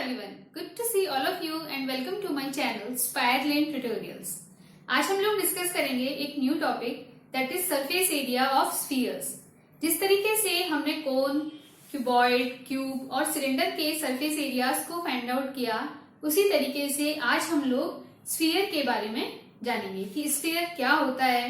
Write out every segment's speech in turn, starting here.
everyone, good to see all of you and welcome to my channel Spirelane Tutorials। आज हम लोग discuss करेंगे एक new topic that is surface area of spheres. जिस तरीके से हमने कोन, क्यूबॉइड, क्यूब और सिलेंडर के सरफेस एरियाज को फाइंड आउट किया, उसी तरीके से आज हम लोग स्फीयर के बारे में जानेंगे कि स्फीयर क्या होता है,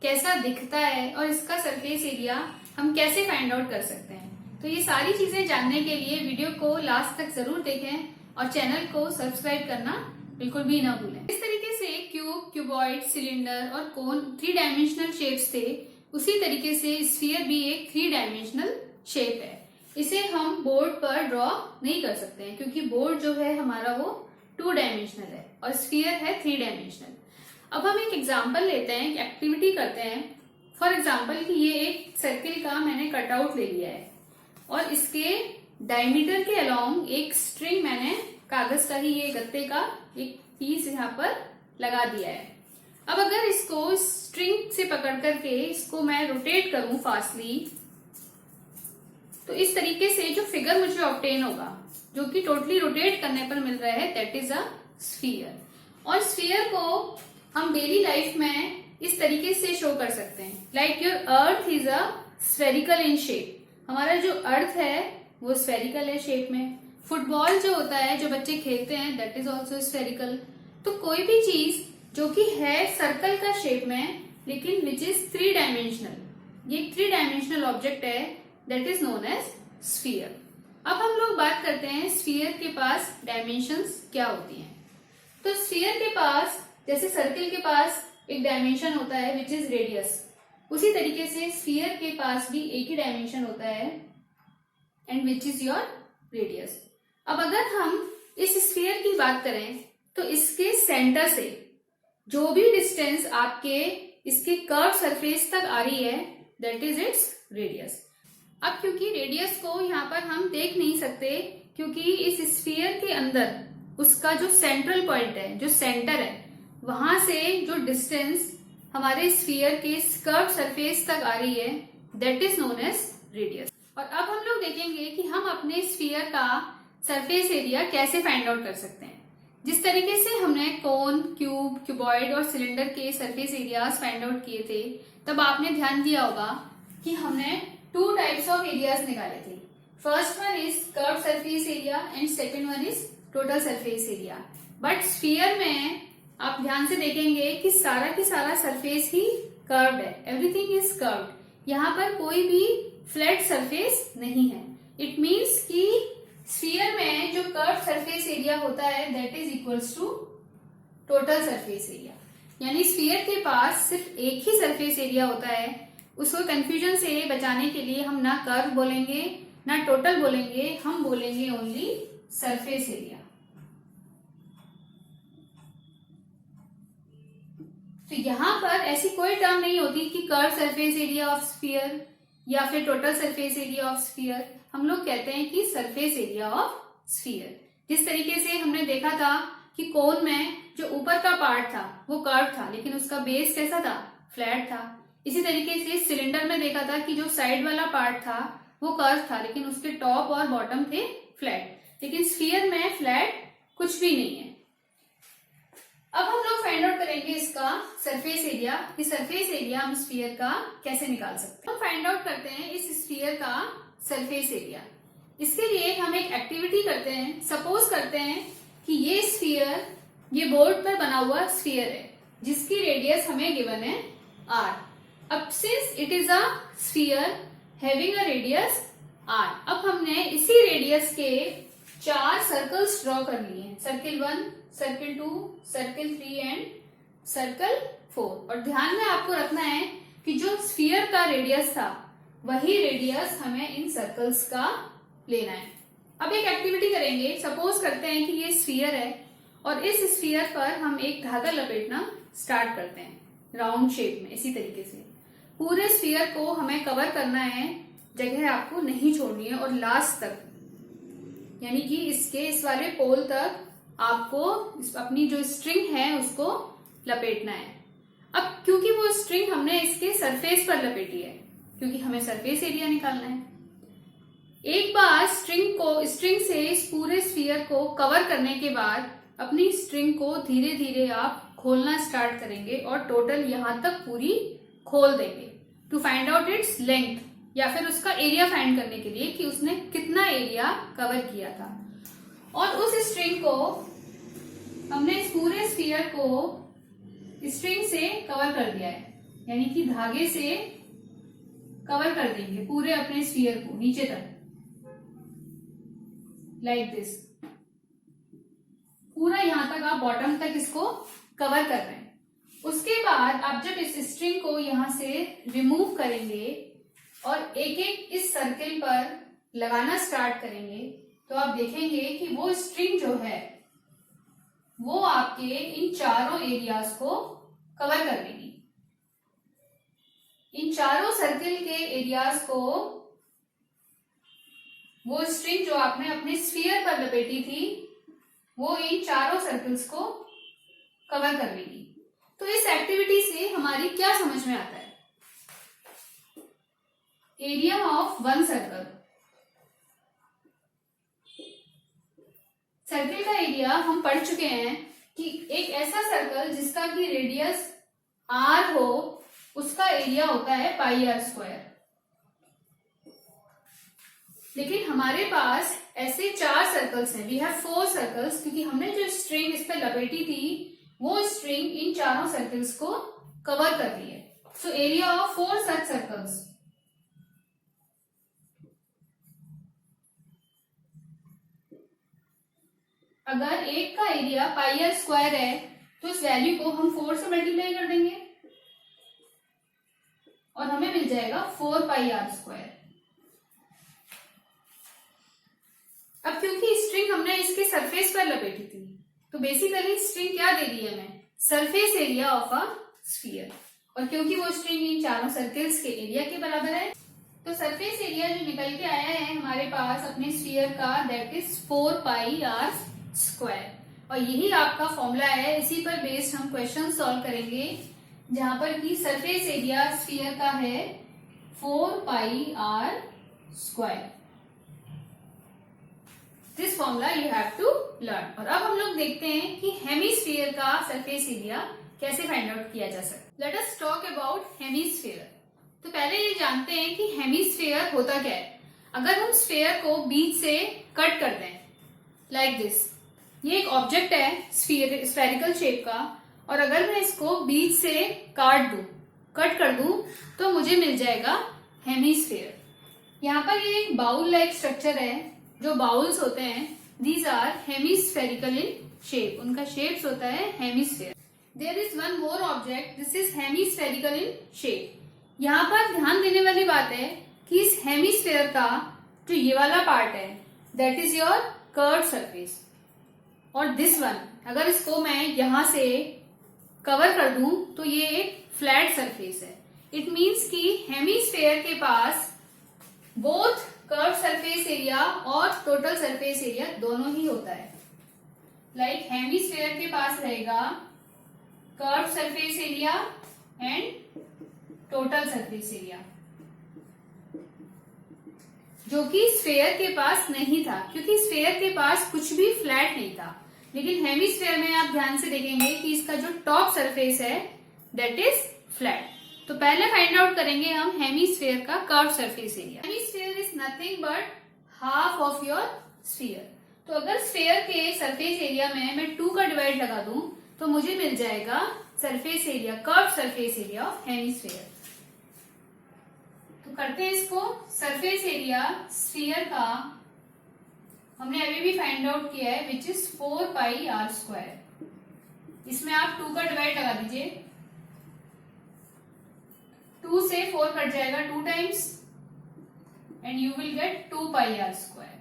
कैसा दिखता है और इसका सरफेस एरिया हम कैसे फाइंड आउट कर सकते हैं। तो ये सारी चीजें जानने के लिए वीडियो को लास्ट तक जरूर देखें और चैनल को सब्सक्राइब करना बिल्कुल भी ना भूलें। इस तरीके से क्यूब, क्यूबॉइड, सिलेंडर और कोन 3 डायमेंशनल शेप्स थे, उसी तरीके से स्फीयर भी एक 3 डायमेंशनल शेप है। इसे हम बोर्ड पर ड्रॉ नहीं कर सकते हैं क्योंकि बोर्ड जो है हमारा वो 2 डायमेंशनल है और स्फीयर है 3 डायमेंशनल। अब हम एक एग्जाम्पल लेते हैं, एक एक्टिविटी करते हैं। फॉर एग्जाम्पल कि ये एक सर्किल का मैंने कटआउट ले लिया है और इसके डायमीटर के अलोंग एक स्ट्रिंग मैंने कागज का ही ये गत्ते का एक पीस यहाँ पर लगा दिया है। अब अगर इसको स्ट्रिंग से पकड़ करके इसको मैं रोटेट करूं फास्टली, तो इस तरीके से जो फिगर मुझे ऑब्टेन होगा, जो कि टोटली रोटेट करने पर मिल रहा है, दैट इज अ स्फीयर। और स्फीयर को हम डेली लाइफ में इस तरीके से शो कर सकते हैं, like your earth is a spherical in shape. हमारा जो अर्थ है वो स्फेरिकल है शेप में। फुटबॉल जो होता है जो बच्चे खेलते हैं, दैट इज ऑल्सो स्फेरिकल। तो कोई भी चीज जो कि है सर्कल का शेप में लेकिन विच इज 3 डायमेंशनल, ये 3 डायमेंशनल ऑब्जेक्ट है, that is known as sphere. अब हम लोग बात करते हैं स्फीयर के पास डायमेंशंस क्या होती हैं। तो स्फीयर के पास, जैसे सर्किल के पास एक डायमेंशन होता है विच इज रेडियस, उसी तरीके से स्फीयर के पास भी एक ही डायमेंशन होता है and which is your radius. अब अगर हम इस स्फीयर की बात करें तो इसके सेंटर से जो भी डिस्टेंस आपके इसके कर्व सरफेस तक आ रही है, दैट इज इट्स रेडियस। अब क्योंकि रेडियस को यहाँ पर हम देख नहीं सकते क्योंकि इस स्फीयर के अंदर उसका जो सेंट्रल पॉइंट है, जो सेंटर है, वहां से जो डिस्टेंस हमारे स्फीयर के कर्व सरफेस तक आ रही है, that is known as radius. और अब हम लोग देखेंगे कि हम अपने स्फीयर का सरफेस एरिया कैसे फाइंड आउट कर सकते हैं। जिस तरीके से हमने कोन, क्यूब, क्यूबॉइड और सिलेंडर के सरफेस एरियाज फाइंड आउट किए थे, तब आपने ध्यान दिया होगा कि हमने 2 टाइप्स ऑफ एरियाज निकाले थे। First one is curve surface area and second one is total surface area. But sphere में आप ध्यान से देखेंगे कि सारा की सारा सरफेस ही कर्व्ड है, एवरीथिंग इज कर्व्ड। यहाँ पर कोई भी फ्लैट सरफेस नहीं है। इट मीन्स कि स्फीयर में जो कर्व सरफेस एरिया होता है, that is equals to total surface area. यानी स्फीयर के पास सिर्फ एक ही सरफेस एरिया होता है। उसको कंफ्यूजन से बचाने के लिए हम ना कर्व बोलेंगे ना टोटल बोलेंगे, हम बोलेंगे ओनली सरफेस एरिया। तो यहाँ पर ऐसी कोई टर्म नहीं होती कि curve surface area of sphere या फिर total surface area of sphere. हम लोग कहते हैं कि सरफेस एरिया ऑफ स्फीयर। जिस तरीके से हमने देखा था कि कोन में जो ऊपर का पार्ट था वो कर्व था लेकिन उसका बेस कैसा था, फ्लैट था। इसी तरीके से सिलेंडर में देखा था कि जो साइड वाला पार्ट था वो कर्व था लेकिन उसके टॉप और बॉटम थे फ्लैट। लेकिन स्फीयर में फ्लैट कुछ भी नहीं है। अब हम लोग फाइंड आउट करेंगे इसका सरफेस एरिया, कि सरफेस एरिया हम स्फीयर का कैसे निकाल सकते हैं। हम फाइंड आउट करते हैं इस स्फीयर का सरफेस एरिया। इसके लिए हम एक एक्टिविटी करते हैं। सपोज करते हैं कि ये स्फीयर, ये बोर्ड पर बना हुआ स्फीयर है जिसकी रेडियस हमें गिवन है r। अब since it is a sphere having a radius r, अब हमने इसी रेडियस के 4 सर्कल्स ड्रॉ कर लिए हैं। Circle 1, circle 2, circle 3 and circle 4। और ध्यान में आपको रखना है कि जो स्फीयर का रेडियस था वही रेडियस हमें इन सर्कल्स का लेना है। अब एक एक्टिविटी करेंगे। सपोज करते हैं कि ये स्फीयर है और इस स्फीयर पर हम एक धागा लपेटना स्टार्ट करते हैं राउंड शेप में। इसी तरीके से पूरे स्फीयर को हमें कवर करना है, जगह आपको नहीं छोड़नी है और लास्ट तक, यानी कि इसके इस वाले पोल तक आपको अपनी जो स्ट्रिंग है उसको लपेटना है। अब क्योंकि वो स्ट्रिंग हमने इसके सरफेस पर लपेटी है क्योंकि हमें सरफेस एरिया निकालना है। एक बार स्ट्रिंग से इस पूरे स्फीयर स्फीयर को कवर करने के बाद अपनी स्ट्रिंग को धीरे धीरे आप खोलना स्टार्ट करेंगे और टोटल यहां तक पूरी खोल देंगे to find out its length, या फिर उसका एरिया फाइंड करने के लिए कि उसने कितना एरिया कवर किया था। और उस स्ट्रिंग को हमने इस पूरे स्फीयर को स्ट्रिंग से कवर कर दिया है, यानी कि धागे से कवर कर देंगे पूरे अपने स्फीयर को नीचे तक, लाइक दिस। पूरा यहां तक आप बॉटम तक इसको कवर कर रहे हैं। उसके बाद आप जब इस स्ट्रिंग को यहां से रिमूव करेंगे और एक एक इस सर्किल पर लगाना स्टार्ट करेंगे, तो आप देखेंगे कि वो स्ट्रिंग जो है वो आपके इन चारों एरियाज को कवर कर लेगी। इन चारों सर्किल के एरियाज को वो स्ट्रिंग जो आपने अपने स्फीयर पर लपेटी थी वो इन चारों सर्कल्स को कवर कर लेगी। तो इस एक्टिविटी से हमारी क्या समझ में आता है? Area of one circle, circle का एरिया हम पढ़ चुके हैं कि एक ऐसा सर्कल जिसका कि रेडियस r हो उसका एरिया होता है पाई आर स्क्वायर। लेकिन हमारे पास ऐसे 4 सर्कल्स हैं, वी हैव 4 सर्कल्स, क्योंकि हमने जो स्ट्रिंग इस पर लपेटी थी वो स्ट्रिंग इन चारों सर्कल्स को कवर कर रही है। So area of 4 such circles, अगर एक का एरिया पाई आर स्क्वायर है तो इस वैल्यू को हम 4 से मल्टीप्लाई कर देंगे और हमें मिल जाएगा 4 पाई आर स्क्वायर। अब क्योंकि स्ट्रिंग हमने इसके सरफेस पर लपेटी थी तो बेसिकली स्ट्रिंग क्या दे रही है हमें? Surface area of a sphere. और क्योंकि वो स्ट्रिंग इन चारों सर्कल्स के एरिया के बराबर है तो सरफेस एरिया जो निकल के आया है हमारे पास अपने स्फीयर का, that is 4 pi r square. और यही आपका फॉर्मूला है, इसी पर बेस्ड हम क्वेश्चन सॉल्व करेंगे जहां पर कि सरफेस एरिया स्फीयर का है 4 pi r square. This formula you have to learn. और अब हम लोग देखते हैं कि हेमीस्फीयर का सरफेस एरिया कैसे फाइंड आउट किया जा सकता है। Let us talk about hemisphere. तो पहले ये जानते हैं कि हेमीस्फीयर होता क्या है। अगर हम स्फीयर को बीच से कट कर दें लाइक दिस, ये एक ऑब्जेक्ट है स्फेरिकल शेप का, और अगर मैं इसको बीच से कट कर दूं तो मुझे मिल जाएगा हेमीस्फीयर। यहाँ पर ये एक बाउल लाइक स्ट्रक्चर है, जो बाउल्स होते हैं these are hemispherical in shape, उनका शेप्स होता है hemisphere. There is one more object, this is hemispherical in shape. यहाँ पर ध्यान देने वाली बात है कि इस हेमीस्फीयर का जो ये वाला पार्ट है that is your curve surface, और दिस वन अगर इसको मैं यहां से कवर कर दूं तो ये एक फ्लैट सरफेस है। इट मीन्स कि हेमीस्फीयर के पास बोथ कर्व सरफेस एरिया और टोटल सरफेस एरिया दोनों ही होता है। लाइक हेमीस्फीयर के पास रहेगा curve surface area and total surface area, जो कि स्फीयर के पास नहीं था, क्योंकि स्फीयर के पास कुछ भी फ्लैट नहीं था। लेकिन हेमीस्फीयर में आप ध्यान से देखेंगे कि इसका जो टॉप सरफेस है दैट इज फ्लैट। तो पहले फाइंड आउट करेंगे हम हेमीस्फीयर का curve surface area. Hemisphere is nothing but half of your sphere. तो अगर स्फीयर के सरफेस एरिया में मैं 2 का डिवाइड लगा दूं तो मुझे मिल जाएगा surface area, curve surface area of hemisphere. तो करते हैं इसको। सरफेस एरिया स्फीयर का हमने अभी भी फाइंड आउट किया है which is 4 pi r square. इसमें आप 2 का डिवाइड लगा दीजिए, 2 से 4 कट जाएगा 2 times and you will get 2 pi r square.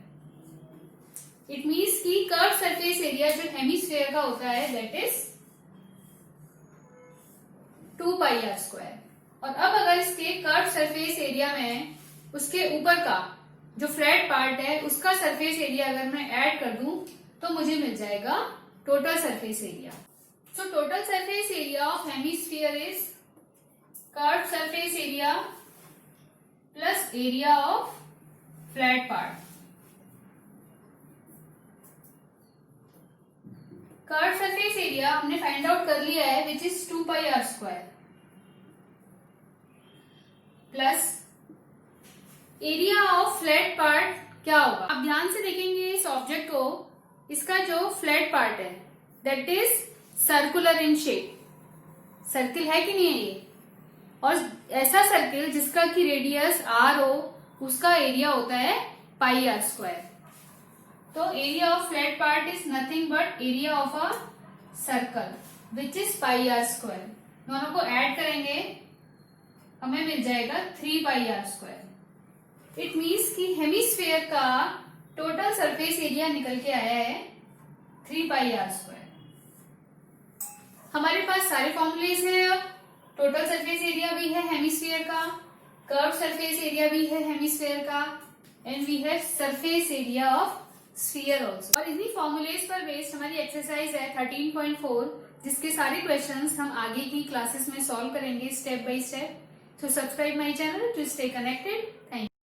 It means कि कर्व सरफेस एरिया जो हेमीस्फीयर का होता है that is 2 pi r square. और अब अगर इसके कर्व सरफेस एरिया में उसके ऊपर का जो फ्लैट पार्ट है उसका सरफेस एरिया अगर मैं ऐड कर दूं तो मुझे मिल जाएगा total surface area. So total surface area of hemisphere is curve surface area plus area of flat part. Curve surface area हमने फाइंड आउट कर लिया है, which is 2πr² plus area of flat part क्या होगा। अब ध्यान से देखेंगे इस ऑब्जेक्ट को, इसका जो फ्लैट पार्ट है that is circular in shape. Circle है कि नहीं है ये, और ऐसा सर्किल जिसका की रेडियस r हो, उसका एरिया होता है πr²। तो area of flat part is nothing but area of a circle which is πr²। दोनों को ऐड करेंगे हमें मिल जाएगा 3πr²। इट मीन्स कि हेमिस्फेयर का टोटल सरफेस एरिया निकल के आया है 3πr²। हमारे पास सारे फॉर्मूलेज हैं। अब टोटल सरफेस एरिया भी है हेमिस्फेयर का, कर्व सरफेस एरिया भी है हेमिस्फेयर का, and we have surface area of sphere also. और इन्हीं फॉर्मूलेज पर बेस्ड हमारी एक्सरसाइज है 13.4, जिसके सारे क्वेश्चंस हम आगे की क्लासेस में सॉल्व करेंगे step by step. So subscribe my channel to stay connected. Thank you.